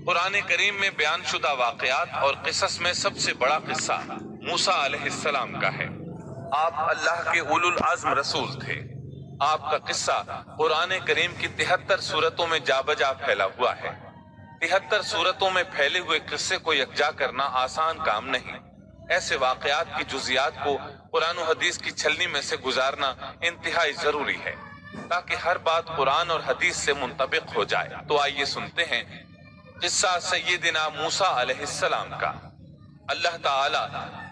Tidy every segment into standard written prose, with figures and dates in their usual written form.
قرآن کریم میں بیان شدہ واقعات اور قصص میں سب سے بڑا قصہ موسیٰ علیہ السلام کا ہے۔ آپ اللہ کے اولو العزم رسول تھے۔ آپ کا قصہ قرآن کریم کی 73 سورتوں میں جا بجا پھیلا ہوا ہے۔ 73 سورتوں میں پھیلے ہوئے قصے کو یکجا کرنا آسان کام نہیں۔ ایسے واقعات کی جزیات کو قرآن و حدیث کی چھلنی میں سے گزارنا انتہائی ضروری ہے تاکہ ہر بات قرآن اور حدیث سے منطبق ہو جائے۔ تو آئیے سنتے ہیں قصہ سیدنا موسیٰ علیہ السلام کا۔ اللہ تعالیٰ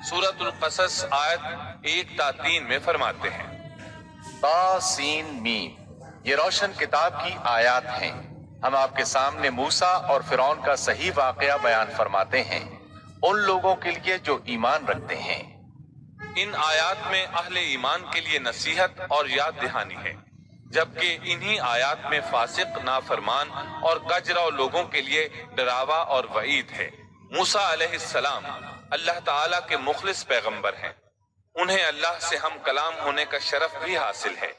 سورۃ القصص آیت 1 تا 3 میں فرماتے ہیں، طاسین میم، یہ روشن کتاب کی آیات ہیں۔ ہم آپ کے سامنے موسیٰ اور فرعون کا صحیح واقعہ بیان فرماتے ہیں ان لوگوں کے لیے جو ایمان رکھتے ہیں۔ ان آیات میں اہل ایمان کے لیے نصیحت اور یاد دہانی ہے، جبکہ انہی آیات میں فاسق، نافرمان اور کجرا لوگوں کے لیے ڈراوا اور وعید ہے۔ موسیٰ علیہ السلام اللہ تعالیٰ کے مخلص پیغمبر ہیں۔ انہیں اللہ سے ہم کلام ہونے کا شرف بھی حاصل ہے۔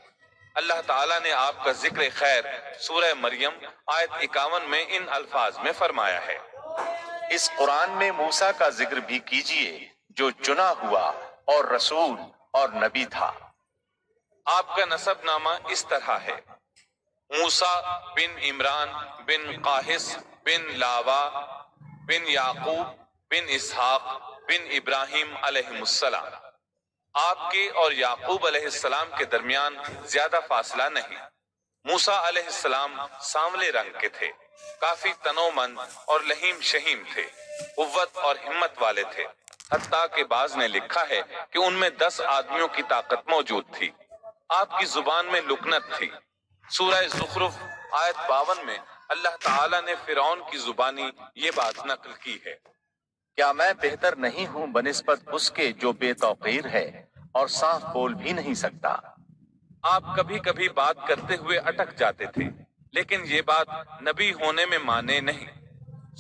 اللہ تعالیٰ نے آپ کا ذکر خیر سورہ مریم آیت 51 میں ان الفاظ میں فرمایا ہے، اس قرآن میں موسیٰ کا ذکر بھی کیجئے جو چنا ہوا اور رسول اور نبی تھا۔ آپ کا نسب نامہ اس طرح ہے، موسیٰ بن عمران بن قاہس بن لاوا بن یعقوب بن اسحاق بن ابراہیم علیہ السلام۔ آپ کے اور یعقوب علیہ السلام کے درمیان زیادہ فاصلہ نہیں۔ موسیٰ علیہ السلام سانولے رنگ کے تھے، کافی تنومند اور لہیم شہیم تھے، قوت اور ہمت والے تھے، حتیٰ کہ بعض نے لکھا ہے کہ ان میں 10 آدمیوں کی طاقت موجود تھی۔ آپ کی زبان میں لکنت تھی۔ سورہ زخرف آیت 52 میں اللہ تعالیٰ نے فرعون کی زبانی یہ بات نقل کی ہے، کیا میں بہتر نہیں ہوں بنسبت اس کے جو بے توقیر ہے اور صاف بول بھی نہیں سکتا۔ آپ کبھی کبھی بات کرتے ہوئے اٹک جاتے تھے، لیکن یہ بات نبی ہونے میں مانے نہیں۔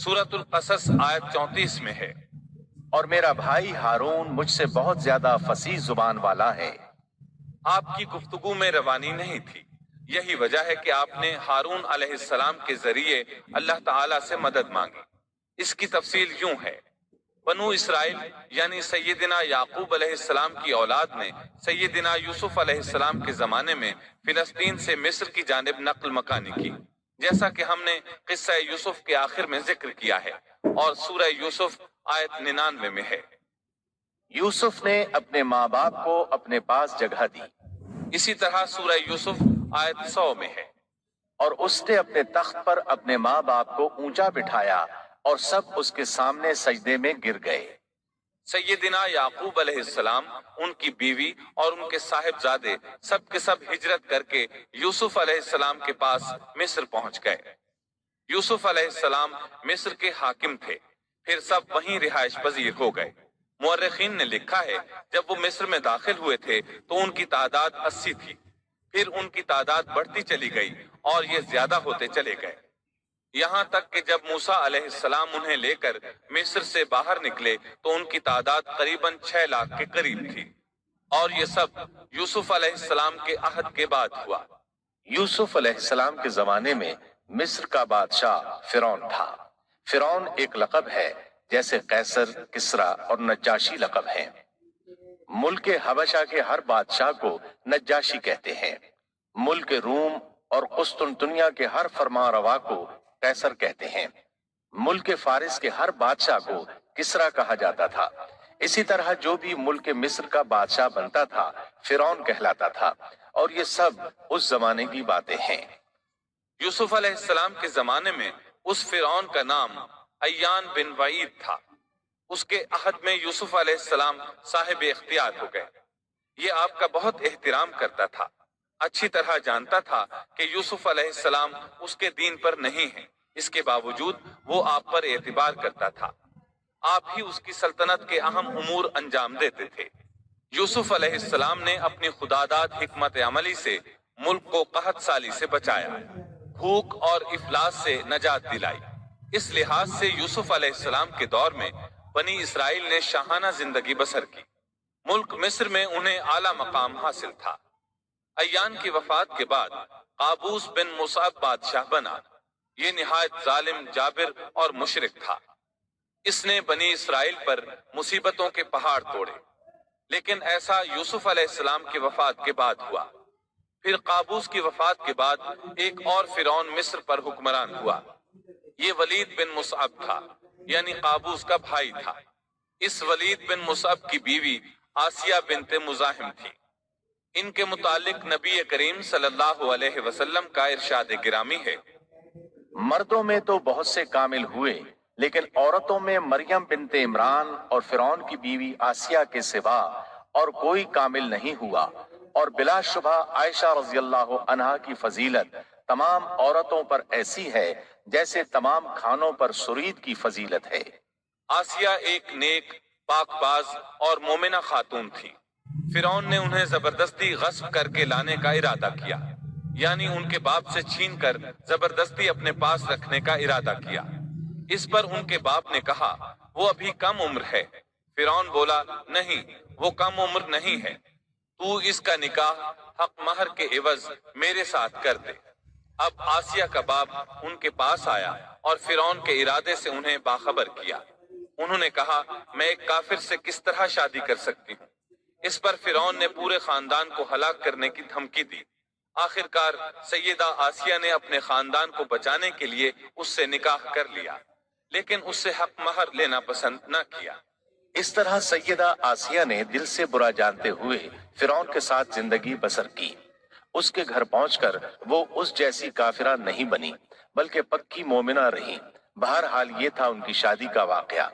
سورۃ القصص آیت 34 میں ہے، اور میرا بھائی ہارون مجھ سے بہت زیادہ فصیح زبان والا ہے۔ آپ کی گفتگو میں روانی نہیں تھی۔ یہی وجہ ہے کہ آپ نے ہارون علیہ السلام کے ذریعے اللہ تعالیٰ سے مدد مانگی۔ اس کی تفصیل یوں ہے، بنو اسرائیل یعنی سیدنا یعقوب علیہ السلام کی اولاد نے سیدنا یوسف علیہ السلام کے زمانے میں فلسطین سے مصر کی جانب نقل مکانی کی، جیسا کہ ہم نے قصہ یوسف کے آخر میں ذکر کیا ہے، اور سورہ یوسف آیت 99 میں ہے۔ یوسف نے اپنے ماں باپ کو اپنے پاس جگہ دی، اسی طرح سورہ یوسف آیت 100 میں ہے، اور اس نے اپنے تخت پر اپنے ماں باپ کو اونچا بٹھایا اور سب اس کے سامنے سجدے میں گر گئے۔ سیدنا یعقوب علیہ السلام، ان کی بیوی اور ان کے صاحبزادے سب کے سب ہجرت کر کے یوسف علیہ السلام کے پاس مصر پہنچ گئے۔ یوسف علیہ السلام مصر کے حاکم تھے، پھر سب وہیں رہائش پذیر ہو گئے۔ مورخین نے لکھا ہے جب وہ مصر میں داخل ہوئے تھے تو ان کی تعداد 80 تھی، پھر ان کی تعداد بڑھتی چلی گئی اور یہ زیادہ ہوتے چلے گئے، یہاں تک کہ جب موسیٰ علیہ السلام انہیں لے کر مصر سے باہر نکلے تو ان کی تعداد قریباً 6 لاکھ کے قریب تھی، اور یہ سب یوسف علیہ السلام کے عہد کے بعد ہوا۔ یوسف علیہ السلام کے زمانے میں مصر کا بادشاہ فرعون تھا۔ فرعون ایک لقب ہے جیسے قیصر، کسریٰ اور نجاشی لقب ہیں۔ ملک حبشہ کے ہر بادشاہ کو نجاشی کہتے ہیں۔ ملک روم اور قسطنطنیہ کے ہر فرمان روا کو قیصر کہتے ہیں۔ ملک فارس کے ہر بادشاہ کو کسریٰ کہا جاتا تھا۔ اسی طرح جو بھی ملک مصر کا بادشاہ بنتا تھا فرعون کہلاتا تھا، اور یہ سب اس زمانے کی باتیں ہیں۔ یوسف علیہ السلام کے زمانے میں اس فرعون کا نام ایان بن وعید تھا۔ اس کے عہد میں یوسف علیہ السلام صاحب اختیار ہو گئے۔ یہ آپ کا بہت احترام کرتا تھا، اچھی طرح جانتا تھا کہ یوسف علیہ السلام اس کے دین پر نہیں ہیں، اس کے باوجود وہ آپ پر اعتبار کرتا تھا۔ آپ ہی اس کی سلطنت کے اہم امور انجام دیتے تھے۔ یوسف علیہ السلام نے اپنی خداداد حکمت عملی سے ملک کو قحط سالی سے بچایا، بھوک اور افلاس سے نجات دلائی۔ اس لحاظ سے یوسف علیہ السلام کے دور میں بنی اسرائیل نے شاہانہ زندگی بسر کی۔ ملک مصر میں انہیں اعلیٰ مقام حاصل تھا۔ ایان کی وفات کے بعد قابوس بن مصعب بادشاہ بنا۔ یہ نہایت ظالم، جابر اور مشرک تھا۔ اس نے بنی اسرائیل پر مصیبتوں کے پہاڑ توڑے، لیکن ایسا یوسف علیہ السلام کی وفات کے بعد ہوا۔ پھر قابوس کی وفات کے بعد ایک اور فرعون مصر پر حکمران ہوا۔ یہ ولید بن مصعب تھا، یعنی قابوس کا بھائی تھا۔ اس ولید بن مصعب کی بیوی آسیہ بنت مزاحم تھی۔ ان کے متعلق نبی کریم صلی اللہ علیہ وسلم کا ارشاد گرامی ہے، مردوں میں تو بہت سے کامل ہوئے، لیکن عورتوں میں مریم بنت عمران اور فرعون کی بیوی آسیہ کے سوا اور کوئی کامل نہیں ہوا، اور بلا شبہ عائشہ رضی اللہ عنہا کی فضیلت تمام عورتوں پر ایسی ہے جیسے تمام کھانوں پر سرید کی فضیلت ہے۔ آسیہ ایک نیک، پاک باز اور مومنہ خاتون تھی۔ فرعون نے انہیں زبردستی غصب کر کے لانے کا ارادہ کیا، یعنی ان کے باپ سے چھین کر زبردستی اپنے پاس رکھنے کا ارادہ کیا۔ اس پر ان کے باپ نے کہا، وہ ابھی کم عمر ہے۔ فرعون بولا، نہیں، وہ کم عمر نہیں ہے، تو اس کا نکاح حق مہر کے عوض میرے ساتھ کر دے۔ اب آسیہ کا باپ ان کے پاس آیا اور فرعون کے ارادے سے انہیں باخبر کیا۔ انہوں نے کہا، میں ایک کافر سے کس طرح شادی کر سکتی ہوں؟ اس پر فرعون نے پورے خاندان کو ہلاک کرنے کی دھمکی دی۔ آخرکار سیدہ آسیہ نے اپنے خاندان کو بچانے کے لیے اس سے نکاح کر لیا، لیکن اس سے حق مہر لینا پسند نہ کیا۔ اس طرح سیدہ آسیہ نے دل سے برا جانتے ہوئے فرعون کے ساتھ زندگی بسر کی۔ اس کے گھر پہنچ کر وہ اس جیسی کافرہ نہیں بنی، بلکہ پکی مومنہ رہی۔ بہرحال یہ تھا ان کی شادی کا واقعہ۔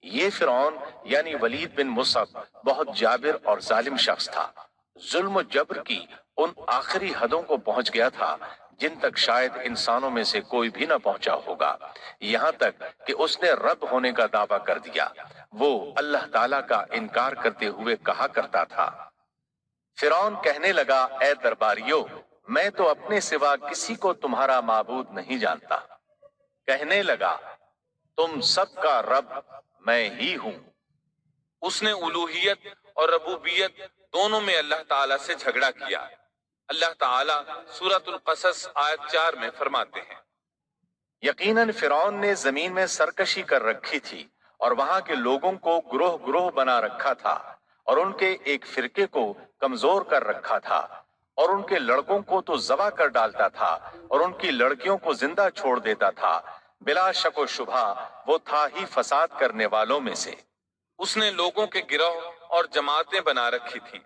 یہ فرعون یعنی ولید بن مصعب بہت جابر اور ظالم شخص تھا۔ ظلم و جبر کی ان آخری حدوں کو پہنچ گیا تھا جن تک شاید انسانوں میں سے کوئی بھی نہ پہنچا ہوگا، یہاں تک کہ اس نے رب ہونے کا دعویٰ کر دیا۔ وہ اللہ تعالیٰ کا انکار کرتے ہوئے کہا کرتا تھا، فرعون کہنے لگا، اے درباریوں، میں تو اپنے سوا کسی کو تمہارا معبود نہیں جانتا۔ کہنے لگا، تم سب کا رب میں ہی ہوں۔ اس نے الوہیت اور ربوبیت دونوں میں اللہ تعالیٰ سے جھگڑا کیا۔ اللہ تعالیٰ سورۃ القصص آیت 4 میں فرماتے ہیں، یقیناً فرعون نے زمین میں سرکشی کر رکھی تھی اور وہاں کے لوگوں کو گروہ گروہ بنا رکھا تھا، اور ان کے ایک فرقے کو کمزور کر رکھا تھا، اور ان کے لڑکوں کو تو ذبح کر ڈالتا تھا اور ان کی لڑکیوں کو زندہ چھوڑ دیتا تھا۔ بلا شک و شبہ وہ تھا ہی فساد کرنے والوں میں سے۔ اس نے لوگوں کے گروہ اور جماعتیں بنا رکھی تھی۔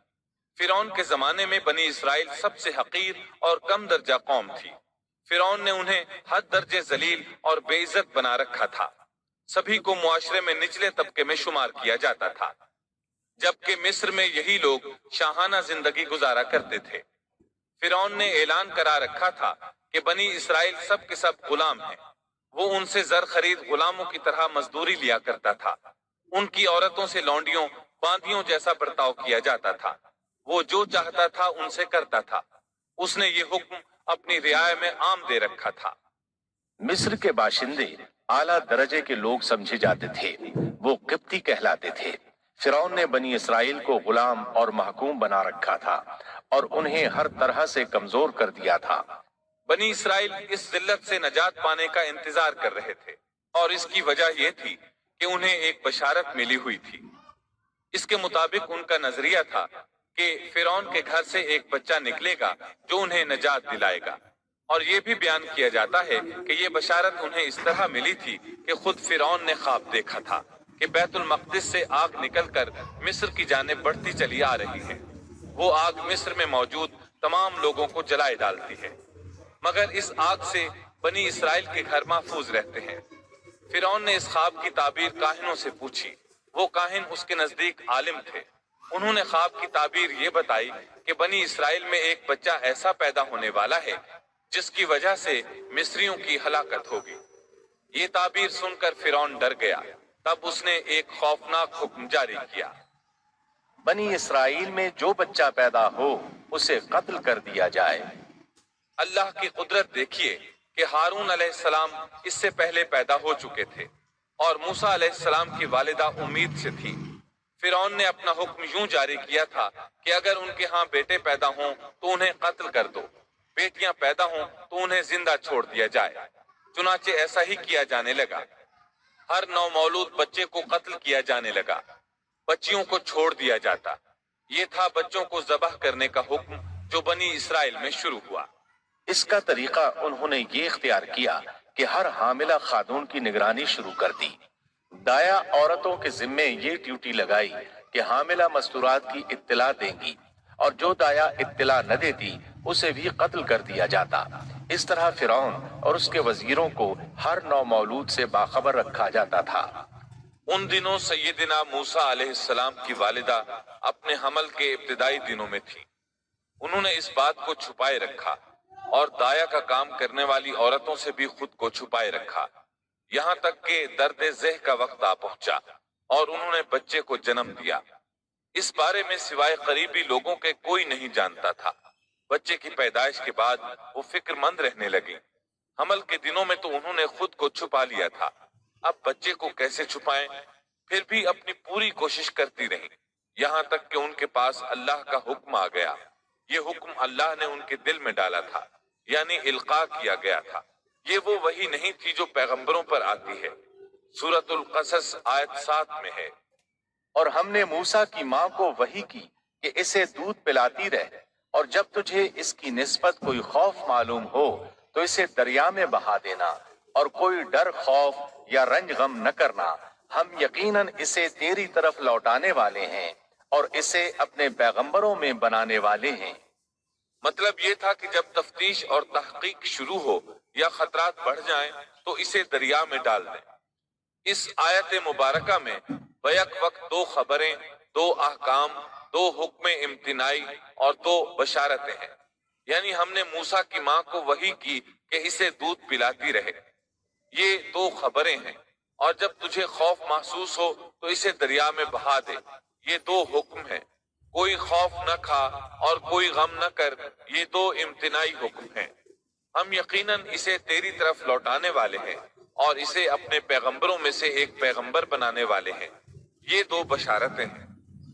فرعون کے زمانے میں بنی اسرائیل سب سے حقیر اور کم درجہ قوم تھی۔ فرعون نے انہیں حد درجے ذلیل اور بے عزت بنا رکھا تھا۔ سبھی کو معاشرے میں نچلے طبقے میں شمار کیا جاتا تھا، جبکہ مصر میں یہی لوگ شاہانہ زندگی گزارا کرتے تھے۔ فرعون نے اعلان کرا رکھا تھا کہ بنی اسرائیل سب کے سب غلام ہیں۔ وہ ان سے زر خرید غلاموں کی طرح مزدوری لیا کرتا تھا۔ ان کی عورتوں سے لونڈیوں، باندیوں جیسا برتاؤ کیا جاتا تھا۔ وہ جو چاہتا تھا ان سے کرتا تھا۔ اس نے یہ حکم اپنی رعایا میں عام دے رکھا تھا۔ مصر کے باشندے اعلیٰ درجے کے لوگ سمجھے جاتے تھے، وہ قبطی کہلاتے تھے۔ فرعون نے بنی اسرائیل کو غلام اور محکوم بنا رکھا تھا اور انہیں ہر طرح سے کمزور کر دیا تھا۔ بنی اسرائیل اس ذلت سے نجات پانے کا انتظار کر رہے تھے، اور اس کی وجہ یہ تھی کہ انہیں ایک بشارت ملی ہوئی تھی۔ اس کے مطابق ان کا نظریہ تھا کہ فرعون کے گھر سے ایک بچہ نکلے گا جو انہیں نجات دلائے گا، اور یہ بھی بیان کیا جاتا ہے کہ یہ بشارت انہیں اس طرح ملی تھی کہ خود فرعون نے خواب دیکھا تھا کہ بیت المقدس سے آگ نکل کر مصر کی جانب بڑھتی چلی آ رہی ہے۔ وہ آگ مصر میں موجود تمام لوگوں کو جلائے ڈالتی ہے، مگر اس آگ سے بنی اسرائیل کے گھر محفوظ رہتے ہیں۔ فرعون نے اس خواب کی تعبیر کاہنوں سے پوچھی۔ وہ کاہن اس کے نزدیک عالم تھے۔ انہوں نے خواب کی تعبیر یہ بتائی کہ بنی اسرائیل میں ایک بچہ ایسا پیدا ہونے والا ہے جس کی وجہ سے مصریوں کی ہلاکت ہوگی۔ یہ تعبیر سن کر فرعون ڈر گیا۔ تب اس نے ایک خوفناک حکم جاری کیا، بنی اسرائیل میں جو بچہ پیدا ہو اسے قتل کر دیا جائے۔ اللہ کی قدرت دیکھیے کہ ہارون علیہ السلام اس سے پہلے پیدا ہو چکے تھے، اور موسیٰ علیہ السلام کی والدہ امید سے تھی۔ فرعون نے اپنا حکم یوں جاری کیا تھا کہ اگر ان کے ہاں بیٹے پیدا ہوں تو انہیں قتل کر دو، بیٹیاں پیدا ہوں تو انہیں زندہ چھوڑ دیا جائے۔ चुनाचे ऐसा ही किया जाने लगा। हर नौमौलूद बच्चे को कत्ल किया जाने लगा, बच्चियों को छोड़ दिया जाता। ये था बच्चों को ज़बह करने का हुक्म जो बनी इसराइल में शुरू हुआ। इसका तरीका उन्होंने ये इख्तियार किया कि हर हामिला खातून की निगरानी शुरू कर दी। दाया औरतों के जिम्मे ये ड्यूटी लगाई कि हामिला मस्तूरात की इत्तला देंगी, और जो दाया इत्तला न देती उसे भी कत्ल कर दिया जाता। इस तरह फिरौन और उसके वजीरों को हर नौमौलूद से बाखबर रखा जाता था। उन दिनों सैयदना मूसा अलैहिस्सलाम की वालिदा अपने हमल के इब्तिदाई दिनों में थी। उन्होंने इस बात को छुपाए रखा और दाया का काम करने वाली औरतों से भी खुद को छुपाए रखा, यहाँ तक कि दर्द ज़ह का वक्त आ पहुंचा और उन्होंने बच्चे को जन्म दिया। इस बारे में सिवाय करीबी लोगों के कोई नहीं जानता था। बच्चे की पैदाइश के बाद वो फिक्रमंद रहने लगी। हमल के दिनों में तो उन्होंने खुद को छुपा लिया था, अब बच्चे को कैसे छुपाएं? फिर भी अपनी पूरी कोशिश करती रही, यहाँ तक कि उनके पास अल्लाह का हुक्म आ गया। ये हुक्म अल्लाह ने उनके दिल में डाला था, यानी इल्का किया गया था। ये वो वही नहीं थी जो पैगंबरों पर आती है। सूरतुल क़सस आयत 7 में है। और हमने मूसा की माँ को वही की कि इसे दूध पिलाती रह, और जब तुझे इसकी निस्बत कोई खौफ मालूम हो तो इसे दरिया में बहा देना, और कोई डर खौफ या रंज गम न करना। हम यकीनन इसे तेरी तरफ लौटाने वाले हैं और इसे अपने पैगंबरों में बनाने वाले हैं। मतलब ये था कि जब तफ्तीश और तहकीक शुरू हो या खतरात बढ़ जाएं, तो इसे दरिया में डाल दें। इस आयत मुबारका में बैक वक्त 2 खबरें, 2 अहकाम, 2 हुक्म इम्तिनाई और 2 बशारतें हैं। यानी हमने मूसा की माँ को वही की कि इसे दूध पिलाती रहे, ये 2 खबरें हैं। और जब तुझे खौफ महसूस हो तो इसे दरिया में बहा दे, ये 2 हुक्म हैं। कोई खौफ न खा और कोई गम न कर, ये 2 इम्तिनाई हुक्म हैं। हम यकीनन इसे तेरी तरफ लौटाने वाले हैं और इसे अपने पैगंबरों में से एक पैगंबर बनाने वाले हैं, ये 2 बशारतें हैं।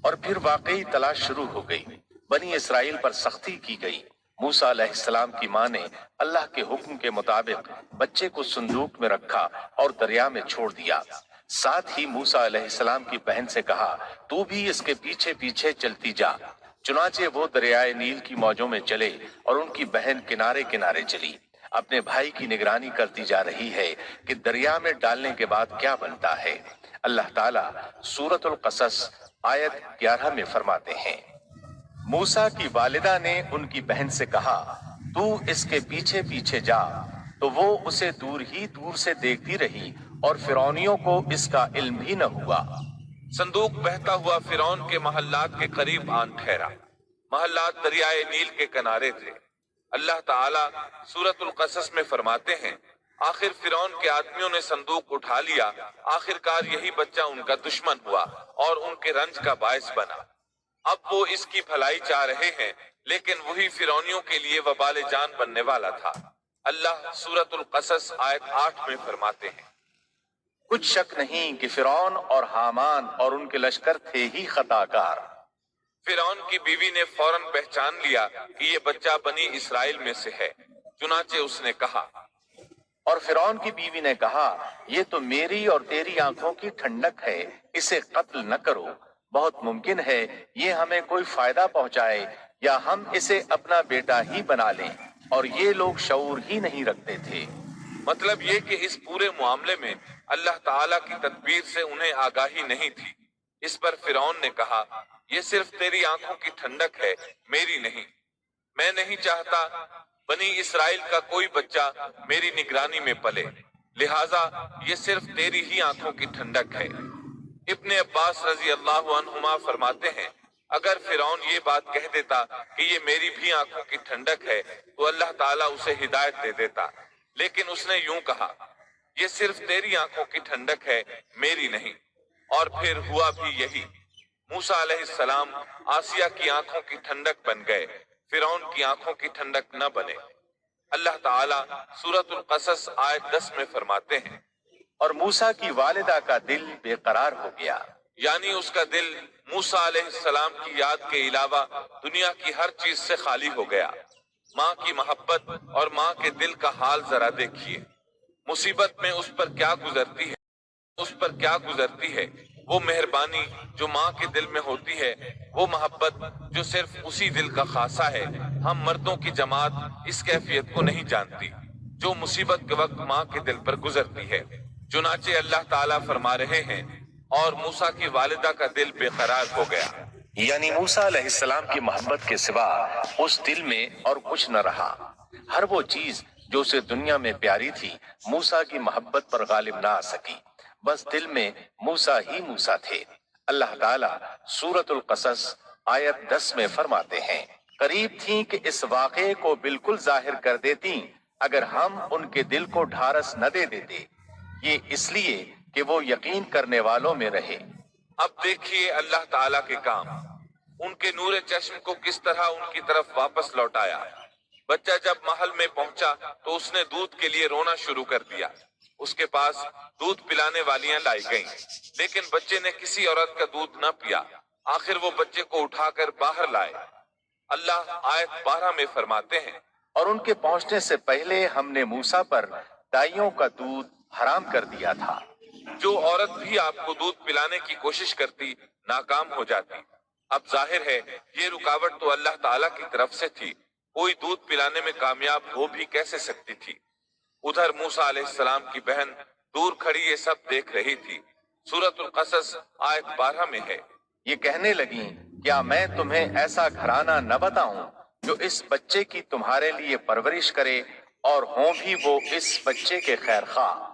और फिर वाकई तलाश शुरू हो गई। बनी इसराइल पर सख्ती की गई। मूसा अलैहिस्सलाम की माँ ने अल्लाह के हुक्म के मुताबिक बच्चे को संदूक में रखा और दरिया में छोड़ दिया। साथ ही मूसा अलैहिस्सलाम की बहन से कहा, तू भी इसके पीछे पीछे चलती जा। चुनाचे वो दरियाए नील की मौजों में चले और उनकी बहन किनारे किनारे चली। अपने भाई की निगरानी करती जा रही है कि दरिया में डालने के बाद क्या बनता है। अल्लाह ताला सूरतुल क़सस आयत 11 में फरमाते हैं, मूसा की वालिदा ने उनकी बहन से कहा, तू इसके पीछे पीछे जा। तो वो उसे दूर से देखती रही और फिरौनियों को इसका इल्म भी न हुआ। संदूक बहता हुआ फिरौन के महल्लात के करीब आन ठहरा। महल्लात दरियाए नील के किनारे थे। अल्लाह ताला सूरतुल क़सस में फरमाते हैं, आखिर फिरौन के आदमियों ने संदूक उठा लिया। आखिरकार यही बच्चा उनका दुश्मन हुआ और उनके रंज का बायस बना। अब वो इसकी भलाई चाह रहे हैं, लेकिन वही फिरौनियों के लिए वबाल जान बनने वाला था। अल्लाह सूरतुल क़सस आयत 8 में फरमाते हैं, कुछ शक नहीं कि फिरौन और हामान और उनके लश्कर थे ही खताकार। फिरौन की बीवी ने फौरन पहचान लिया कि ये बच्चा बनी इसराइल में से है। चुनाचे उसने कहा, और फिरौन की बीवी ने कहा, ये तो मेरी और तेरी आंखों की ठंडक है, इसे कत्ल न करो। बहुत मुमकिन है ये हमें कोई फायदा पहुंचाए या हम इसे अपना बेटा ही बना लें। और ये लोग शऊर ही नहीं रखते थे। मतलब ये कि इस पूरे मामले में अल्लाह ताला की तदबीर से उन्हें आगाही नहीं थी। इस पर फिरौन ने कहा, ये सिर्फ तेरी आंखों की ठंडक है, मेरी नहीं। मैं नहीं चाहता बनी इसराइल का कोई बच्चा मेरी निगरानी में पले, लिहाजा ये सिर्फ तेरी ही आंखों की ठंडक है। इब्ने अब्बास रजी अल्लाह अन्हुमा फरमाते हैं, अगर फिरौन ये बात कह देता कि ये मेरी भी आंखों की ठंडक है, तो अल्लाह ताला उसे हिदायत दे देता। लेकिन उसने यूं कहा, ये सिर्फ तेरी आंखों की ठंडक है, मेरी नहीं। और फिर हुआ भी यही। मूसा अलैहिस्सलाम आसिया की आंखों की ठंडक बन गए, फिरौन की आंखों की ठंडक न बने। अल्लाह ताला सूरतुल क़सस आयत 10 में फरमाते हैं, और मूसा की वालिदा का दिल बेकरार हो गया। यानी उसका दिल मूसा अलैहिस्सलाम की याद के अलावा दुनिया की हर चीज से खाली हो गया। माँ की मोहब्बत और माँ के दिल का हाल जरा देखिए। मुसीबत में उस पर क्या गुजरती है वो मेहरबानी जो माँ के दिल में होती है, वो मोहब्बत जो सिर्फ उसी दिल का खासा है। हम मर्दों की जमात इस कैफियत को नहीं जानती जो मुसीबत के वक्त माँ के दिल पर गुजरती है। चुनाचे अल्लाह ताला फरमा रहे हैं, और मूसा की वालिदा का दिल बेकरार हो गया। यानी मूसा अलैहिस्सलाम की मोहब्बत के सिवा उस दिल में और कुछ न रहा। हर वो चीज जो उसे दुनिया में प्यारी थी, मूसा की मोहब्बत पर गालिब ना आ सकी। बस दिल में मूसा ही मूसा थे। अल्लाह ताला सूरतुल कसस आयत 10 में फरमाते हैं, करीब थी कि इस वाक़े को बिल्कुल जाहिर कर देती अगर हम उनके दिल को ढारस न दे देते। ये इसलिए कि वो यकीन करने वालों में रहे। अब देखिए अल्लाह ताला के काम, उनके नूरे चश्म को किस तरह उनकी तरफ वापस लौटाया। बच्चा जब महल में पहुंचा तो उसने दूध के लिए रोना शुरू कर दिया। उसके पास दूध पिलाने वालियां लाई गईं, लेकिन बच्चे ने किसी औरत का दूध न पिया। आखिर वो बच्चे को उठाकर बाहर लाए। अल्लाह आयत 12 में फरमाते हैं, और उनके पहुंचने से पहले हमने मूसा पर दाइयों का दूध हराम कर दिया था। जो औरत भी आपको दूध पिलाने की कोशिश करती नाकाम हो जाती। अब जाहिर है ये रुकावट तो अल्लाह ताला की तरफ से थी, कोई दूध पिलाने में कामयाब हो भी कैसे सकती थी। उधर मूसा अलैहिस्सलाम की बहन दूर खड़ी ये सब देख रही थी। सूरतुल कसस आयत 12 में है, ये कहने लगी, क्या मैं तुम्हें ऐसा घराना न बताऊं जो इस बच्चे की तुम्हारे लिए परवरिश करे और हों भी वो इस बच्चे के खैर खा।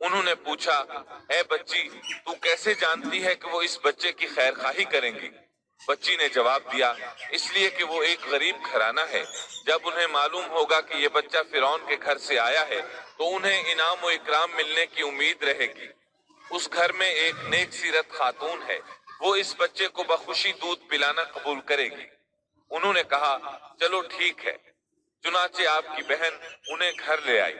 उन्होंने पूछा, ए बच्ची, तू कैसे जानती है कि वो इस बच्चे की खैर खाही करेंगी। बच्ची ने जवाब दिया, इसलिए कि वो एक गरीब घराना है। जब उन्हें मालूम होगा कि ये बच्चा फिरौन के घर से आया है तो उन्हें इनाम व इकराम मिलने की उम्मीद रहेगी। उस घर में एक नेक सीरत खातून है, वो इस बच्चे को बखुशी दूध पिलाना कबूल करेगी। उन्होंने कहा, चलो ठीक है। चुनाचे आपकी बहन उन्हें घर ले आई।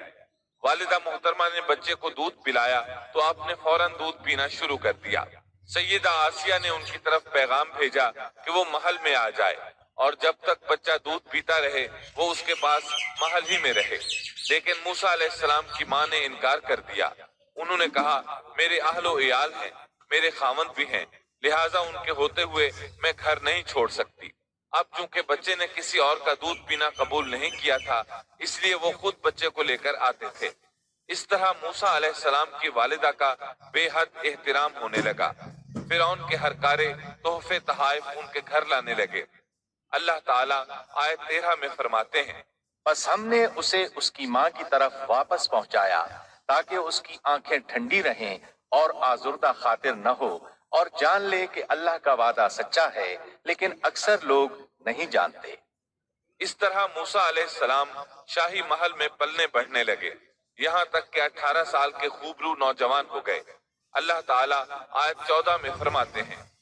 वालिदा मोहतरमा ने बच्चे को दूध पिलाया तो आपने फौरन दूध पीना शुरू कर दिया। सैयदा आसिया ने उनकी तरफ पैगाम भेजा कि वो महल में आ जाए और जब तक बच्चा दूध पीता रहे वो उसके पास महल ही में रहे। लेकिन मूसा अलैहिस्सलाम की माँ ने इनकार कर दिया। उन्होंने कहा, मेरे अहलो इयाल हैं, मेरे खावंद भी हैं, लिहाजा उनके होते हुए मैं घर नहीं छोड़ सकती। अब चूंकि बच्चे ने किसी और का दूध पीना कबूल नहीं किया था, इसलिए वो खुद बच्चे को लेकर आते थे। इस तरह मूसा अलैहिस्सलाम की वालिदा का बेहद एहतराम होने लगा। फिरौन के हर कारे तोहफे तहाइफ उनके घर लाने लगे। अल्लाह ताला आयत 13 में फरमाते हैं, बस हमने उसे उसकी माँ की तरफ वापस पहुंचाया ताकि उसकी आंखें ठंडी रहें और आजुर्दा खातिर न हो और जान ले कि अल्लाह का वादा सच्चा है, लेकिन अक्सर लोग नहीं जानते। इस तरह मूसा अलैहिस्सलाम शाही महल में पलने बढ़ने लगे, यहाँ तक कि 18 साल के खूबरू नौजवान हो गए। अल्लाह ताला आयत 14 में फरमाते हैं,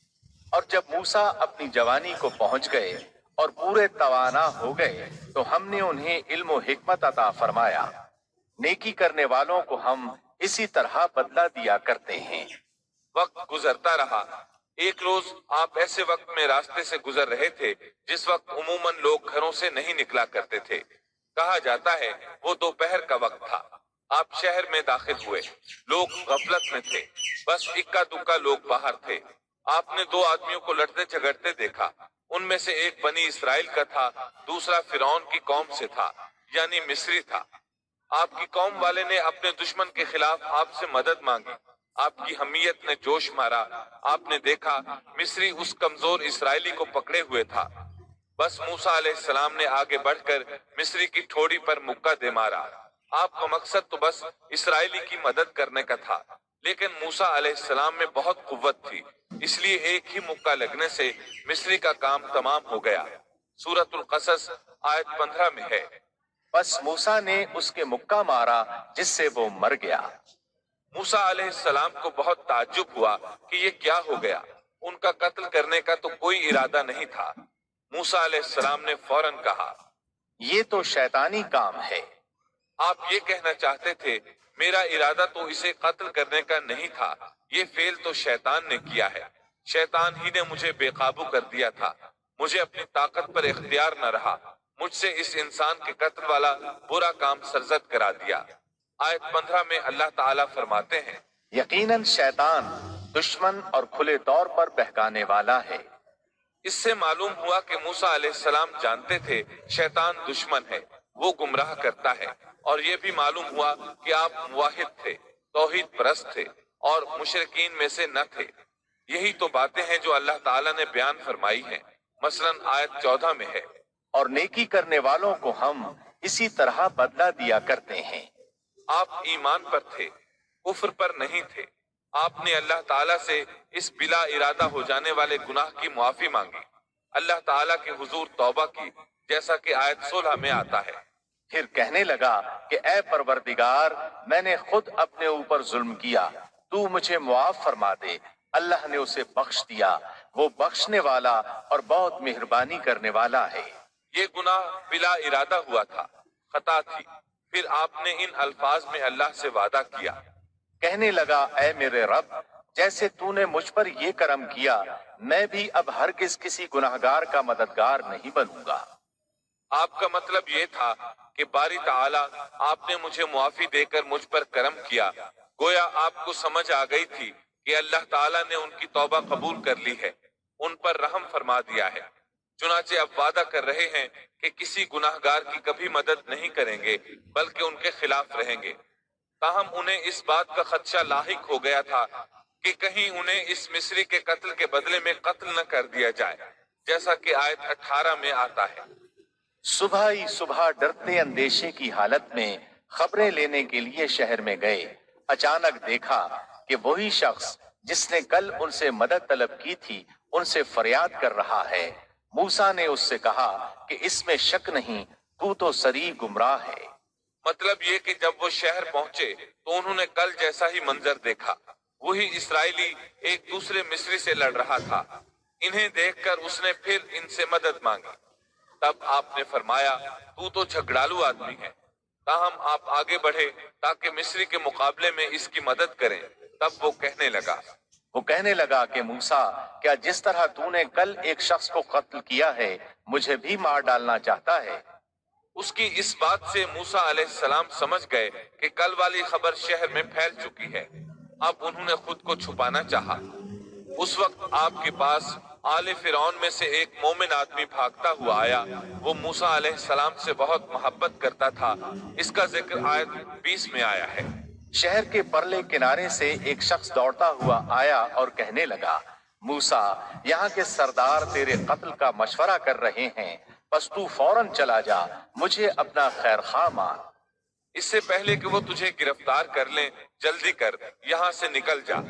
और जब मूसा अपनी जवानी को पहुंच गए और पूरे तवाना हो गए तो हमने उन्हें इल्म व हिकमत अता फरमाया। नेकी करने वालों को हम इसी तरह बदला दिया करते हैं। वक्त गुजरता रहा। एक रोज आप ऐसे वक्त में रास्ते से गुजर रहे थे जिस वक्त उमूमन लोग घरों से नहीं निकला करते थे। कहा जाता है वो दोपहर का वक्त था। आप शहर में दाखिल हुए, लोग गफलत में थे, बस इक्का दुक्का लोग बाहर थे। आपने दो आदमियों को लड़ते झगड़ते देखा। उनमें से एक बनी इसराइल का था, दूसरा फिरौन की कौम से था, यानी मिस्री था। आपकी कौम वाले ने अपने दुश्मन के खिलाफ आपसे मदद मांगी। आपकी हमीयत ने जोश मारा। आपने देखा मिस्री उस कमजोर इसराइली को पकड़े हुए था। बस मूसा अलैहिस्सलाम ने आगे बढ़कर मिस्री की ठोड़ी पर मुक्का दे मारा। आपका मकसद तो बस इसराइली की मदद करने का था, लेकिन मूसा अलैहिस्सलाम में बहुत कुव्वत थी, इसलिए एक ही मुक्का लगने से मिस्री का काम तमाम हो गया। सूरतुल कसस आयत 15 में है, बस मूसा ने उसके मुक्का मारा जिससे वो मर गया। मूसा अलैहिस्सलाम को बहुत ताज्जुब हुआ कि ये क्या हो गया। उनका कत्ल करने का तो कोई इरादा नहीं था। मूसा अलैहिस्सलाम ने फौरन कहा, ये तो शैतानी काम है। आप ये कहना चाहते थे, मेरा इरादा तो इसे कत्ल करने का नहीं था, ये फेल तो शैतान ने किया है। शैतान ही ने मुझे बेकाबू कर दिया था। मुझे अपनी ताकत पर इख्तियार न रहा। मुझसे इस इंसान के कत्ल वाला बुरा काम सरजद करा दिया। आयत 15 में अल्लाह ताला फरमाते हैं, यकीनन शैतान दुश्मन और खुले तौर पर बहकाने वाला है। इससे मालूम हुआ कि मूसा अलैहिस्सलाम जानते थे शैतान दुश्मन है, वो गुमराह करता है, और ये भी मालूम हुआ कि आप मुवाहिद थे, तौहीद परस्त थे और मुशरिकीन में से न थे। यही तो बातें हैं जो अल्लाह ताला ने बयान फरमाई हैं। मसलन आयत 14 में है, और नेकी करने वालों को हम इसी तरह बदला दिया करते हैं। आप ईमान पर थे, कुफ्र पर नहीं थे। आपने अल्लाह ताला से इस बिला इरादा हो जाने वाले गुनाह की मुआफी मांगी, अल्लाह ताला के हुजूर तौबा की, जैसा कि आयत 16 में आता है। फिर कहने लगा कि ऐ परवरदिगार, मैंने खुद अपने ऊपर जुल्म किया, तू मुझे मुआफ फरमा दे। अल्लाह ने उसे बख्श दिया, वो बख्शने वाला और बहुत मेहरबानी करने वाला है। ये गुनाह बिला इरादा हुआ था, खता थी। फिर आपने इन अल्फाज में अल्लाह से वादा किया, कहने लगा, ऐ मेरे रब, जैसे तूने मुझ पर ये करम किया, मैं भी अब हरगिज किसी गुनाहगार का मददगार नहीं बनूंगा। आपका मतलब ये था कि बारी ताला आपने मुझे मुआफी देकर मुझ पर करम किया। गोया आपको समझ आ गई थी कि अल्लाह ताला ने उनकी तौबा कबूल कर ली है, उन पर रहम फरमा दिया है। चुनाचे अब वादा कर रहे हैं कि किसी गुनाहगार की कभी मदद नहीं करेंगे, बल्कि उनके खिलाफ रहेंगे। ताहम उन्हें इस बात का खदशा लाहिक हो गया था कि कहीं उन्हें इस मिस्री के कत्ल के बदले में कत्ल न कर दिया जाए, जैसा कि आयत 18 में आता है। सुबह ही सुबह डरते अंदेशे की हालत में खबरें लेने के लिए शहर में गए। अचानक देखा कि वही शख्स जिसने कल उनसे मदद तलब की थी, उनसे फरियाद कर रहा है। मूसा ने उससे कहा कि इसमें शक नहीं, तू तो सरी गुमराह है। मतलब ये कि जब वो शहर पहुंचे तो उन्होंने कल जैसा ही मंजर देखा। वही इसराइली एक दूसरे मिस्री से लड़ रहा था। इन्हें देखकर उसने फिर इनसे मदद मांगी। तब आपने फरमाया, तू तो झगड़ालू आदमी है। ताहम आप आगे बढ़े ताकि मिस्री के मुकाबले में इसकी मदद करें। तब वो कहने लगा कि मूसा, क्या जिस तरह तूने कल एक शख्स को कत्ल किया है, मुझे भी मार डालना चाहता है? उसकी इस बात से मूसा अलैहिस्सलाम समझ गए कि कल वाली खबर शहर में फैल चुकी है। अब उन्होंने खुद को छुपाना चाहा। उस वक्त आपके पास आले फिरौन में से एक मोमिन आदमी भागता हुआ आया। वो मूसा अलैहिस्सलाम से बहुत मोहब्बत करता था। इसका जिक्र आयत 20 में आया है। शहर के परले किनारे से एक शख्स दौड़ता हुआ आया और कहने लगा, मूसा, यहाँ के सरदार तेरे कत्ल का मशवरा कर रहे हैं, बस तू फौरन चला जा, मुझे अपना खैर खा मान। इससे पहले कि वो तुझे गिरफ्तार कर लें, जल्दी कर, यहाँ से निकल जा।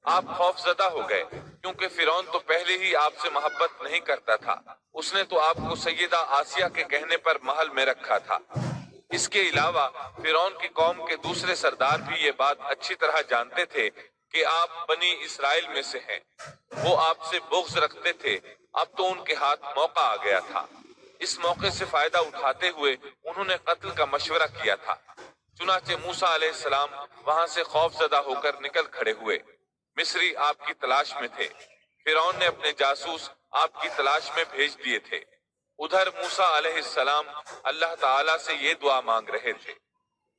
आप खौफजदा हो गए, क्योंकि फिरौन तो पहले ही आपसे मोहब्बत नहीं करता था। उसने तो आपको सैयदा आसिया के कहने पर महल में रखा था। इसके अलावा फिरौन की कौम के दूसरे सरदार भी ये बात अच्छी तरह जानते थे कि आप बनी इसराइल में से हैं। वो आपसे बुग़्ज़ रखते थे। अब तो उनके हाथ मौका आ गया था। इस मौके से फायदा उठाते हुए उन्होंने कत्ल का मशवरा किया था। चुनाचे मूसा अलैहिस्सलाम वहां से खौफजदा होकर निकल खड़े हुए। मिस्री आपकी तलाश में थे। फिरौन ने अपने जासूस आपकी तलाश में भेज दिए थे। उधर मूसा अलैहिस्सलाम अल्लाह ताला से ये दुआ मांग रहे थे,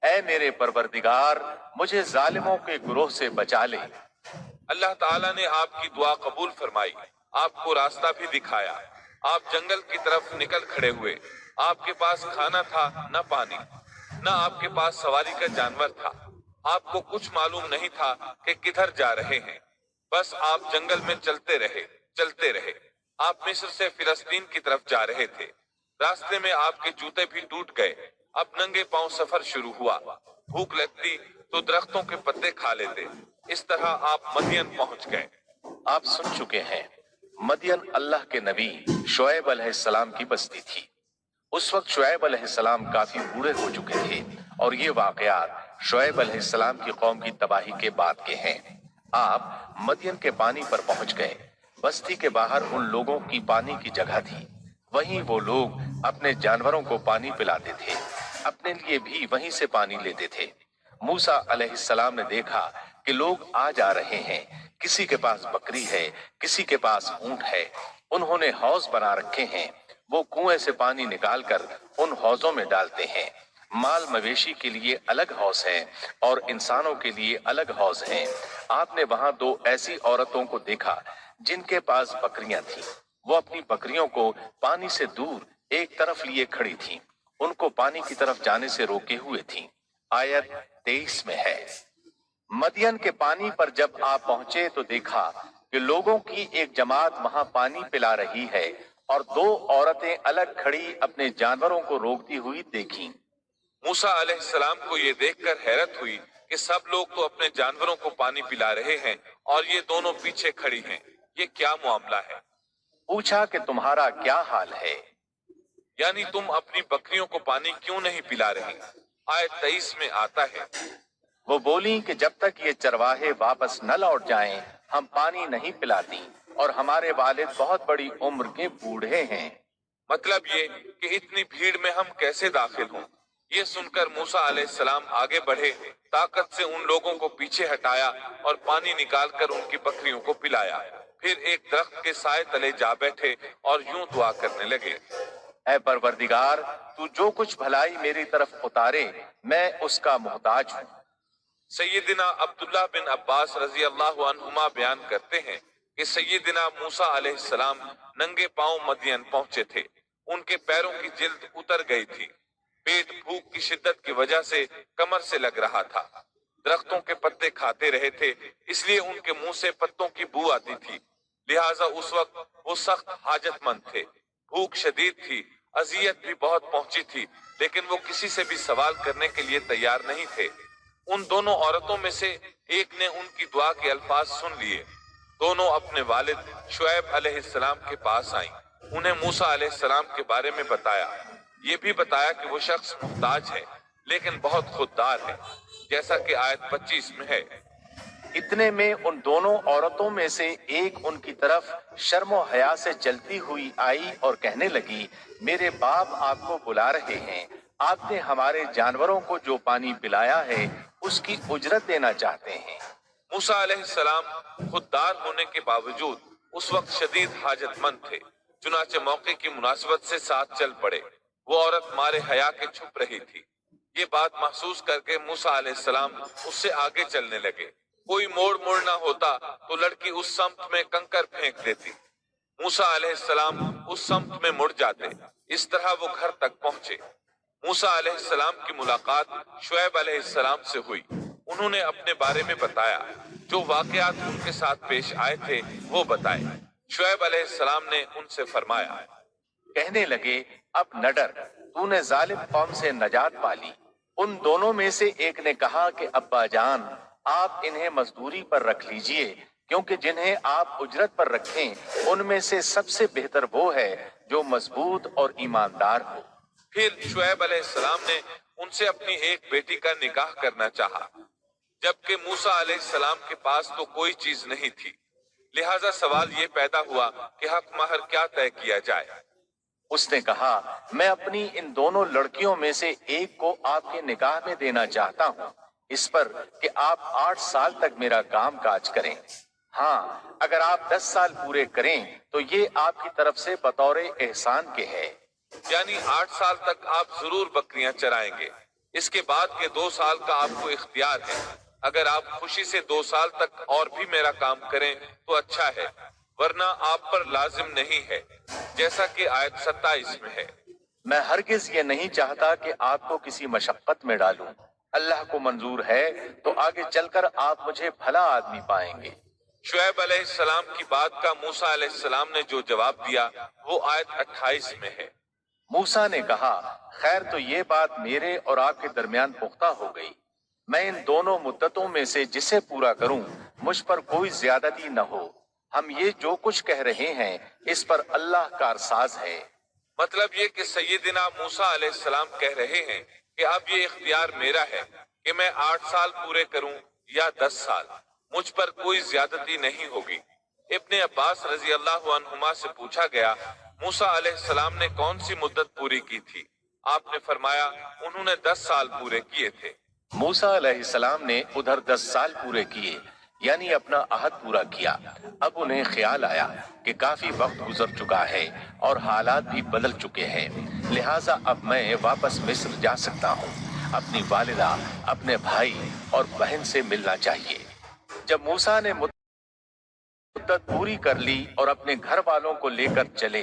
ऐ मेरे परवरदिगार, मुझे जालिमों के गुरोह से बचा ले। अल्लाह ताला ने आपकी दुआ कबूल फरमाई, आपको रास्ता भी दिखाया। आप जंगल की तरफ निकल खड़े हुए। आपके पास खाना था, न पानी, न आपके पास सवारी का जानवर था। आपको कुछ मालूम नहीं था कि किधर जा रहे हैं। बस आप जंगल में चलते रहे। आप मिस्र से फिलिस्तीन की तरफ जा रहे थे। रास्ते में आपके जूते भी टूट गए। अब नंगे पांव सफर शुरू हुआ। भूख लगती तो दरख्तों के पत्ते खा लेते। इस तरह आप मदियन पहुंच गए। आप सुन चुके हैं, मदियन अल्लाह के नबी शुएब अलैहिस्सलाम की बस्ती थी। उस वक्त शुएब अलैहिस्सलाम काफी बूढ़े हो चुके थे और ये वाकयात शुएब अलैहिस्सलाम की कौम की तबाही के बाद के हैं। आप मदियन के पानी पर पहुंच गए। बस्ती के बाहर उन लोगों की पानी की जगह थी। वहीं वो लोग अपने जानवरों को पानी पिलाते थे, अपने लिए भी वहीं से पानी लेते थे। मूसा अलैहिस्सलाम ने देखा कि लोग आ जा रहे हैं। किसी के पास बकरी है, किसी के पास ऊंट है। उन्होंने हौज बना रखे हैं। वो कुएं से पानी निकालकर उन हौजों में डालते हैं। माल मवेशी के लिए अलग हौज है और इंसानों के लिए अलग हौज है। आपने वहां दो ऐसी औरतों को देखा जिनके पास बकरियां थीं। वो अपनी बकरियों को पानी से दूर एक तरफ लिए खड़ी थीं। उनको पानी की तरफ जाने से रोके हुए थीं। आयत 23 में है। मदियन के पानी पर जब आप पहुंचे तो देखा कि लोगों की एक जमात वहां पानी पिला रही है और दो औरतें अलग खड़ी अपने जानवरों को रोकती हुई देखीं। मूसा अलैहिस्सलाम को ये देखकर हैरत हुई कि सब लोग तो अपने जानवरों को पानी पिला रहे हैं और ये दोनों पीछे खड़ी हैं। ये क्या मामला है? पूछा कि तुम्हारा क्या हाल है? यानी तुम अपनी बकरियों को पानी क्यों नहीं पिला रही? आयत 23 में आता है, वो बोली कि जब तक ये चरवाहे वापस न लौट जाएं, हम पानी नहीं पिलाती और हमारे वालिद बहुत बड़ी उम्र के बूढ़े हैं। मतलब ये कि इतनी भीड़ में हम कैसे दाखिल हों? ये सुनकर मूसा अलैहिस्सलाम आगे बढ़े, ताकत से उन लोगों को पीछे हटाया और पानी निकालकर उनकी बकरियों को पिलाया। फिर एक दरख्त के साए तले जा बैठे और यूं दुआ करने लगे, ऐ परवरदिगार, तू जो कुछ भलाई मेरी तरफ उतारे मैं उसका मोहताज हूँ। सैयदिना अब्दुल्लाह बिन अब्बास रजी अल्लाह अन्हुमा बयान करते हैं कि सैयदिना मूसा अलैहिस्सलाम नंगे पांव मदियन पहुंचे थे। उनके पैरों की जिल्द उतर गई थी। पेट भूख की शिद्दत की वजह से कमर से लग रहा था। दरख्तों के पत्ते खाते रहे थे, इसलिए उनके मुंह से पत्तों की बू आती थी। लिहाजा उस वक्त वो सख्त हाजतमंद थे। भूख शदीद थी, अजियत भी बहुत पहुंची थी, लेकिन वो किसी से भी सवाल करने के लिए तैयार नहीं थे। उन दोनों औरतों में से एक ने उनकी दुआ के अल्फाज सुन लिए। दोनों अपने वालिद शुएब अलैहिस्सलाम के पास आईं। उन्हें मूसा अलैहिस्सलाम के बारे में बताया। ये भी बताया कि वो शख्स मुहताज है, लेकिन बहुत खुददार है, जैसा कि आयत 25 में है। इतने में उन दोनों औरतों में से एक उनकी तरफ शर्मो हया से चलती हुई आई और कहने लगी, मेरे बाप आपको बुला रहे हैं। आपने हमारे जानवरों को जो पानी पिलाया है उसकी उजरत देना चाहते हैं। मूसा अलैहिस्सलाम खुददार होने के बावजूद उस वक्त शदीद हाजतमंद थे। चुनाचे मौके की मुनासिबत से साथ चल पड़े। वो औरत मारे हया के छुप रही थी। ये बात महसूस करके मूसा अलैहिस्सलाम उससे आगे चलने लगे। कोई मोड़ ना होता तो लड़की उस सम्त में कंकर फेंक देती। मूसा अलैहिस्सलाम उस सम्त में मुड़ जाते। इस तरह वो घर तक पहुंचे। मूसा अलैहिस्सलाम की मुलाकात शुएब अलैहिस्सलाम से हुई। उन्होंने अपने बारे में बताया। जो वाकयात उनके साथ पेश आए थे वो बताए। शुएब अलैहिस्सलाम ने उनसे फरमाया, कहने लगे, अब न डर, तूने जालिम कौम से नजात पाली। उन दोनों में से एक ने कहा कि अब्बा जान, आप इन्हें मजदूरी पर रख लीजिए, क्योंकि जिन्हें आप उजरत पर रखें उनमें से सबसे बेहतर वो है जो मजबूत और ईमानदार हो। फिर शुएब अलैहिस्सलाम ने उनसे अपनी एक बेटी का निकाह करना चाहा, जबकि मूसा अलैहिस्सलाम के पास तो कोई चीज नहीं थी। लिहाजा सवाल ये पैदा हुआ कि हक महर क्या तय किया जाए। उसने कहा, मैं अपनी इन दोनों लड़कियों में से एक को आपके निकाह में देना चाहता हूँ, इस पर कि आप 8 साल तक मेरा काम काज करें। हाँ, अगर आप 10 साल पूरे करें तो ये आपकी तरफ से बतौर एहसान के है। यानी 8 साल तक आप जरूर बकरियां चराएंगे। इसके बाद के 2 साल का आपको इख्तियार है। अगर आप खुशी से 2 साल तक और भी मेरा काम करें तो अच्छा है, वरना आप पर लाजिम नहीं है, जैसा कि आयत 27 में है। मैं हरगिज ये नहीं चाहता कि आपको किसी मशक्कत में डालूं। अल्लाह को मंजूर है तो आगे चलकर आप मुझे भला आदमी पाएंगे। शुएब अलैहिस्सलाम की बात का मूसा अलैहिस्सलाम ने जो जवाब दिया वो आयत 28 में है। मूसा ने कहा, खैर तो ये बात मेरे और आपके दरमियान पुख्ता हो गई। मैं इन दोनों मुद्दतों में से जिसे पूरा करूं, मुझ पर कोई ज्यादती न हो। हम ये जो कुछ कह रहे हैं इस पर अल्लाह कारसाज है। मतलब ये कि सैयदिना मूसा अलैहिस्सलाम कह रहे हैं कि अब ये इख्तियार मेरा है कि मैं 8 साल पूरे करूं या 10 साल, मुझ पर कोई ज्यादती नहीं होगी। इब्ने अब्बास रजी अल्लाह अन्हुमा से पूछा गया, मूसा अलैहिस्सलाम ने कौन सी मुद्दत पूरी की थी? आपने फरमाया, उन्होंने 10 साल पूरे किए थे। मूसा अलैहिस्सलाम ने उधर 10 साल पूरे किए, यानी अपना अहद पूरा किया। अब उन्हें ख्याल आया कि काफी वक्त गुजर चुका है और हालात भी बदल चुके हैं, लिहाजा अब मैं वापस मिस्र जा सकता हूँ। अपनी वालिदा, अपने भाई और बहन से मिलना चाहिए। जब मूसा ने मुद्दत पूरी कर ली और अपने घर वालों को लेकर चले,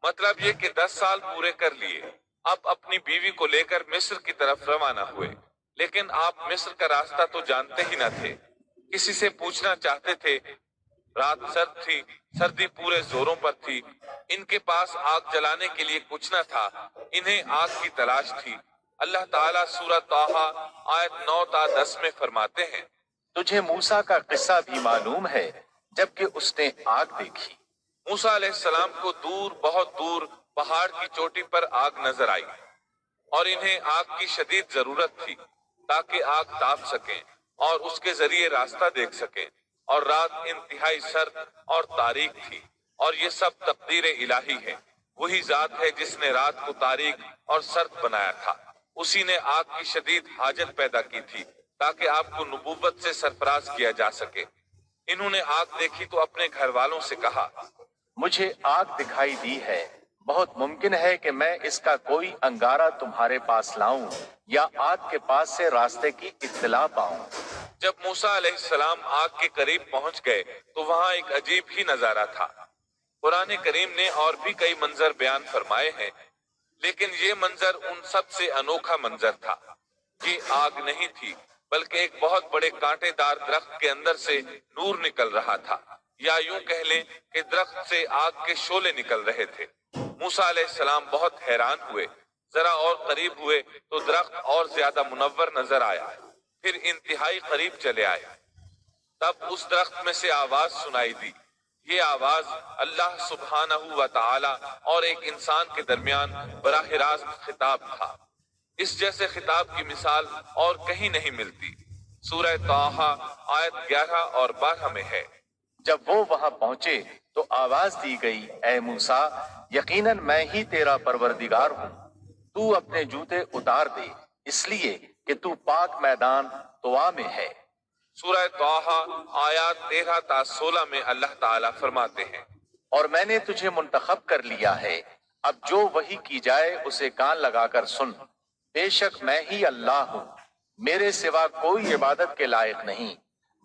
मतलब ये कि 10 साल पूरे कर लिए, अब अपनी बीवी को लेकर मिस्र की तरफ रवाना हुए। लेकिन आप मिस्र का रास्ता तो जानते ही न थे, किसी से पूछना चाहते थे। रात सर्द थी, सर्दी पूरे जोरों पर थी। इनके पास आग जलाने के लिए कुछ न था, इन्हें आग की तलाश थी। अल्लाह ताला सूरह ताहा आयत 9 ता 10 में फरमाते हैं, तुझे मूसा का किस्सा भी मालूम है जबकि उसने आग देखी। मूसा अलैहिस्सलाम को दूर, बहुत दूर पहाड़ की चोटी पर आग नजर आई और इन्हें आग की शदीद जरूरत थी ताकि आग ताप सकें और उसके जरिए रास्ता देख सकें। और रात इंतहाई सर्द और तारीक थी और ये सब तकदीर इलाही है। वही जात है जिसने रात को तारीक और सर्द बनाया था। उसी ने आग की शदीद हाजत पैदा की थी ताकि आपको नबूवत से सरफराज किया जा सके। इन्होंने आग देखी तो अपने घर वालों से कहा, मुझे आग दिखाई दी है, बहुत मुमकिन है कि मैं इसका कोई अंगारा तुम्हारे पास लाऊं या आग के पास से रास्ते की इत्तला पाऊं। जब मूसा अलैहिस्सलाम आग के करीब पहुंच गए तो वहां एक अजीब ही नजारा था। कुरान करीम ने और भी कई मंजर बयान फरमाए हैं, लेकिन ये मंजर उन सब से अनोखा मंजर था। ये आग नहीं थी, बल्कि एक बहुत बड़े कांटेदार दरख्त के अंदर से नूर निकल रहा था, या यूं कह लें कि दरख्त से आग के शोले निकल रहे थे। मूसा अलैहिस्सलाम बहुत हैरान हुए। जरा और करीब हुए तो दरख्त और ज्यादा मुनव्वर नजर आया। फिर इंतहाई करीब चले आए, तब उस दरख्त में से आवाज सुनाई दी। ये आवाज अल्लाह सुब्हानहू व तआला और एक इंसान के दरमियान बराह रास्त खिताब था। इस जैसे खिताब की मिसाल और कहीं नहीं मिलती। सूरह ताहा आयत 11 और 12 में है। जब वो वहां पहुंचे तो आवाज दी गई, ए मूसा, यकीनन मैं ही तेरा परवरदिगार हूँ। तू अपने जूते उतार दे, इसलिए कि तू पाक मैदान तुआ में है। सूरह ताहा आयत 13 ता 16 में अल्लाह ताला फरमाते हैं, और मैंने तुझे मुंतखब कर लिया है, अब जो वही की जाए उसे कान लगाकर सुन। बेशक मैं ही अल्लाह हूँ, मेरे सिवा कोई इबादत के लायक नहीं।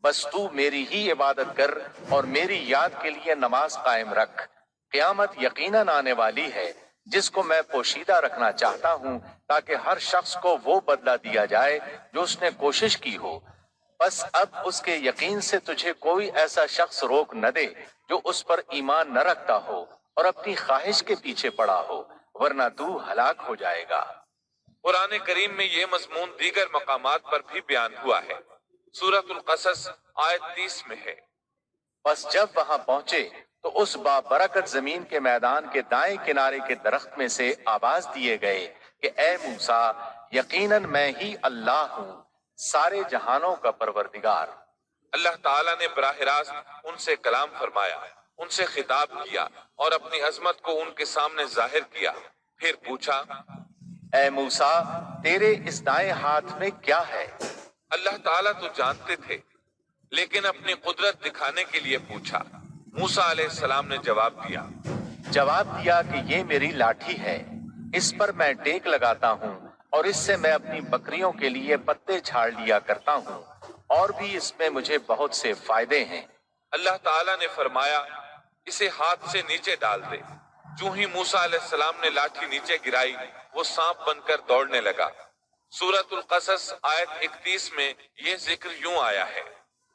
बस तू मेरी ही इबादत कर और मेरी याद के लिए नमाज कायम रख। क़यामत यकीनन आने वाली है जिसको मैं पोशीदा रखना चाहता हूँ, ताकि हर शख्स को वो बदला दिया जाए जो उसने कोशिश की हो। बस अब उसके यकीन से तुझे कोई ऐसा शख्स रोक न दे जो उस पर ईमान न रखता हो और अपनी ख्वाहिश के पीछे पड़ा हो, वरना तू हलाक हो जाएगा। कुरान करीम में ये मजमून दीगर मकामात पर भी बयान हुआ है। सूरतुल कसस आयत 30 में है। बस जब वहां पहुंचे तो उस बाबरकत जमीन के मैदान के दाएं किनारे के दरख्त में से आवाज दिए गए कि ए मूसा, यकीनन मैं ही अल्लाह हूँ, सारे जहानों का परवरदिगार। अल्लाह ताला ने बराह रास्त उनसे कलाम फरमाया, उनसे खिताब किया और अपनी अजमत को उनके सामने जाहिर किया। फिर पूछा, ए मूसा, तेरे इस दाएं हाथ में क्या है? अल्लाह ताला तो जानते थे, लेकिन अपनी कुदरत दिखाने के लिए पूछा। मूसा अलैहिस्सलाम ने जवाब दिया कि ये मेरी लाठी है, इस पर मैं टेक लगाता हूँ और इससे मैं अपनी बकरियों के लिए पत्ते झाड़ लिया करता हूँ, और भी इसमें मुझे बहुत से फायदे हैं। अल्लाह ताला ने फरमाया, इसे हाथ से नीचे डाल दे। जो ही मूसा अलैहिस्सलाम ने लाठी नीचे गिराई, वो सांप बनकर दौड़ने लगा। सूरतुल कसस आयत 31 में ये जिक्र यूं आया है,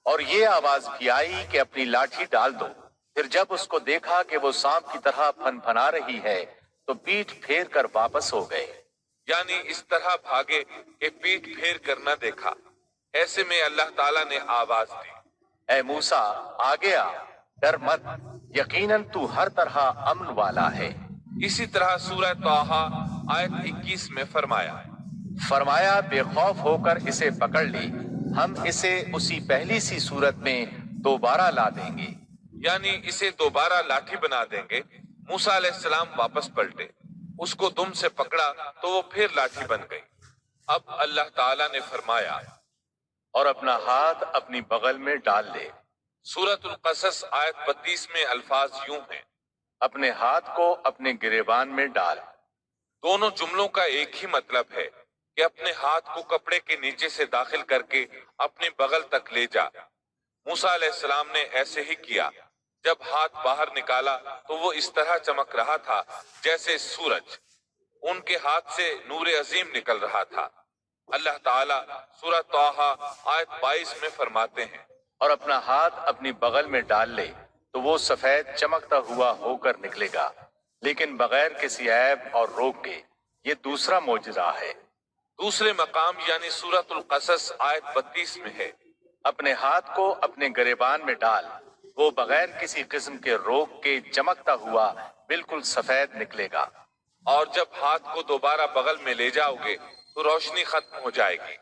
और ये आवाज भी आई कि अपनी लाठी डाल दो। फिर जब उसको देखा कि वो सांप की तरह फनफना रही है तो पीठ फेर कर वापस हो गए। यानी इस तरह भागे कि पीठ फेर कर न देखा। ऐसे में अल्लाह ताला ने आवाज दी, ए मूसा, आगे आ, डर मत, यकीनन तू हर तरह अमन वाला है। इसी तरह सूरह ताहा आयत 21 में फरमाया, बेखौफ होकर इसे पकड़ ले, हम इसे उसी पहली सी सूरत में दोबारा ला देंगे। यानी इसे दोबारा लाठी बना देंगे। मूसा अलैहिस्सलाम वापस पलटे, उसको दुम से पकड़ा तो वो फिर लाठी बन गई। अब अल्लाह ताला ने फरमाया, اور اپنا ہاتھ اپنی بغل میں ڈال لے۔ सूरत अल-क़सस आयत 32 में अल्फाज यूं हैं, اپنے ہاتھ کو اپنے گریبان میں ڈال۔ दोनों जुमलों का एक ही मतलब है कि अपने हाथ को कपड़े के नीचे से दाखिल करके अपनी बगल तक ले जा। मूसा अलैहिस्सलाम ने ऐसे ही किया। जब हाथ बाहर निकाला तो वो इस तरह चमक रहा था जैसे सूरज। उनके हाथ से नूर अजीम निकल रहा था। अल्लाह ताला सूरह तौहा आयत 22 में फरमाते हैं, اور اپنا ہاتھ اپنی بغل میں ڈال لے تو وہ سفید چمکتا ہوا ہو کر نکلے گا، لیکن بغیر کسی عیب اور روگ کے۔ یہ دوسرا معجزہ ہے۔ दूसरे मकाम यानी सूरत अल-क़सस आयत 32 में है, اپنے ہاتھ کو اپنے گریبان میں ڈال، وہ بغیر کسی قسم کے روگ کے چمکتا ہوا بالکل سفید نکلے گا۔ اور جب ہاتھ کو دوبارہ بغل میں لے جاؤ گے تو روشنی ختم ہو جائے گی،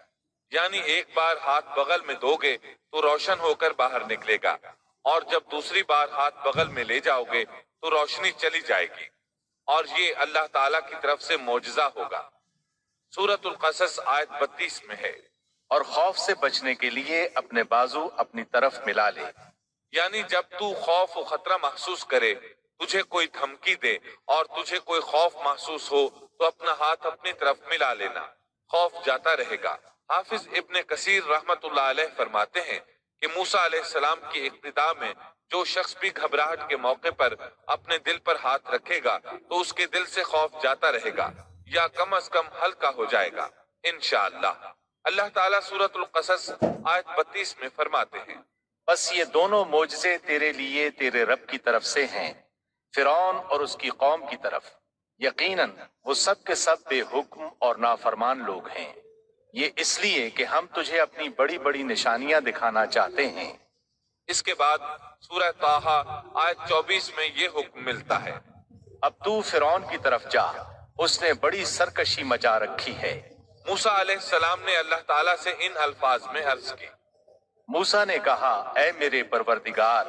یعنی ایک بار ہاتھ بغل میں دو گے تو روشن ہو کر باہر نکلے گا، اور جب دوسری بار ہاتھ بغل میں لے جاؤ گے تو روشنی چلی جائے گی، اور یہ اللہ تعالیٰ کی طرف سے معجزہ ہوگا۔ سورۃ القصص آیت 32 میں ہے، اور خوف سے بچنے کے لیے اپنے بازو اپنی طرف ملا لے۔ یعنی جب تو خوف و خطرہ محسوس کرے، تجھے کوئی دھمکی دے اور تجھے کوئی خوف محسوس ہو تو اپنا ہاتھ اپنی طرف ملا لینا، خوف جاتا رہے گا۔ حافظ ابن کثیر رحمت اللہ علیہ فرماتے ہیں کہ موسیٰ علیہ السلام کی ابتدا میں جو شخص بھی گھبراہٹ کے موقع پر اپنے دل پر ہاتھ رکھے گا تو اس کے دل سے خوف جاتا رہے گا یا کم از کم ہلکا ہو جائے گا انشاءاللہ۔ اللہ تعالیٰ سورۃ القصص آیت 32 میں فرماتے ہیں، بس یہ دونوں معجزے تیرے لیے تیرے رب کی طرف سے ہیں، فرعون اور اس کی قوم کی طرف۔ یقیناً وہ سب کے سب بے حکم اور نافرمان لوگ ہیں۔ یہ اس لیے کہ ہم تجھے اپنی بڑی بڑی نشانیاں دکھانا چاہتے ہیں۔ اس کے بعد سورہ طٰہٰ آیت 24 میں یہ حکم ملتا ہے، اب تو فرعون کی طرف جا، اس نے بڑی سرکشی مچا رکھی ہے۔ موسیٰ علیہ السلام نے اللہ تعالیٰ سے ان الفاظ میں عرض کی، موسیٰ نے کہا، اے میرے پروردگار،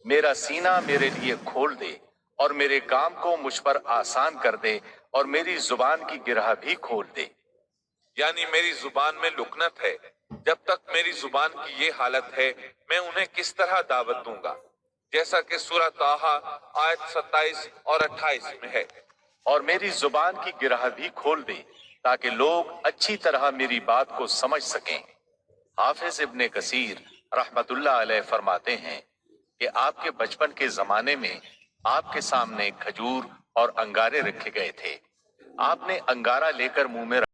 میرا سینہ میرے لیے کھول دے اور میرے کام کو مجھ پر آسان کر دے اور میری زبان کی گرہ بھی کھول دے۔ یعنی میری زبان میں لکنت ہے، جب تک میری زبان کی یہ حالت ہے میں انہیں کس طرح دعوت دوں گا، جیسا کہ سورہ طٰہٰ آیت 27 اور 28 میں ہے۔ اور میری زبان کی گرہ بھی کھول دے تاکہ لوگ اچھی طرح میری بات کو سمجھ سکیں۔ حافظ ابن کثیر رحمت اللہ علیہ فرماتے ہیں کہ آپ کے بچپن کے زمانے میں آپ کے سامنے کھجور اور انگارے رکھے گئے تھے۔ آپ نے انگارہ لے کر منہ میں